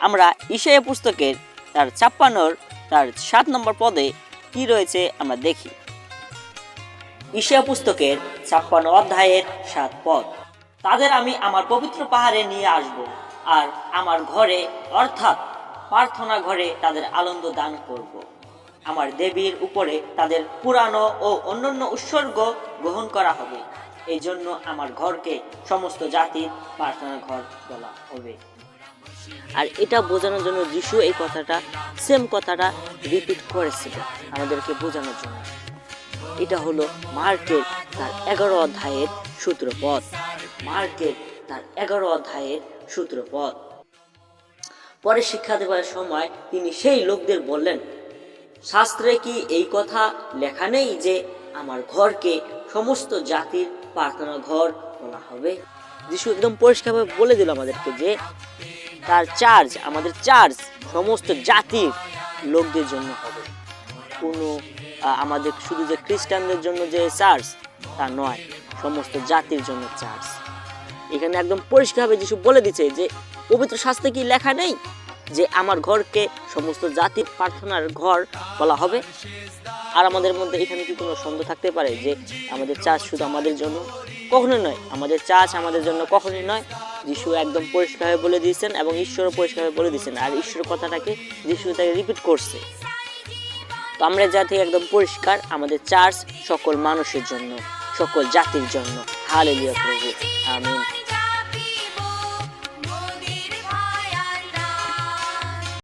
আমরা ঈশায়া পুস্তকের তার ৫৬ তার ৭ নম্বর পদে কি রয়েছে আমরা দেখি। ঈশায়া পুস্তকের ৫৬ অধ্যায়ের ৭ পদ, তাদের আমি আমার পবিত্র পাহাড়ে নিয়ে আসব, আর আমার ঘরে অর্থাৎ প্রার্থনা ঘরে তাদের আনন্দ দান করব। আমার দেবীর উপরে তাদের পুরানো ও অন্যান্য উৎসর্গ গ্রহণ করা হবে। এই জন্য আমার ঘরকে সমস্ত জাতির প্রার্থনা ঘর বলা হবে। আর এটা বোঝানোর জন্য যিশু এই কথাটা সেম কথাটা রিপিট করেছিল আমাদেরকে বোঝানোর জন্য। এটা হলো মার্কের তার 11 অধ্যায়ের 17 পদ। মার্কের তার 11 অধ্যায়ের 17 পদ। পরে শিক্ষা দেওয়ার সময় তিনি সেই লোকদের বললেন, শাস্ত্রে কি এই কথা লেখা নেই যে আমার ঘরকে সমস্ত জাতির প্রার্থনা ঘর বলা হবে? যিশু একদম পরিষ্কারভাবে বলে দিল আমাদেরকে যে তার চার্জ, আমাদের চার্জ সমস্ত জাতির লোকদের জন্য হবে। কোনো আমাদের শুধু যে খ্রিস্টানদের জন্য যে চার্জ তা নয়, সমস্ত জাতির জন্য চার্জ। এখানে একদম পরিষ্কারভাবে যিশু বলে দিচ্ছে যে পবিত্র শাস্ত্রে কি লেখা নেই যে আমার ঘরকে সমস্ত জাতির প্রার্থনার ঘর বলা হবে? আর আমাদের মধ্যে এখানে কি কোনো সন্দেহ থাকতে পারে যে আমাদের চার্জ শুধু আমাদের জন্য? কখনোই নয়, আমাদের চার্জ আমাদের জন্য কখনোই নয়। যিশু একদম পরিষ্কারভাবে বলে দিয়েছেন এবং ঈশ্বরও পরিষ্কারভাবে বলে দিয়েছেন, আর ঈশ্বর কথাটাকে যিশু তাকে রিপিট করছে। তো আমরা যাতে একদম পরিষ্কার, আমাদের চার্জ সকল মানুষের জন্য, সকল জাতির জন্য। হালেলুয়া প্রভু, আমিন।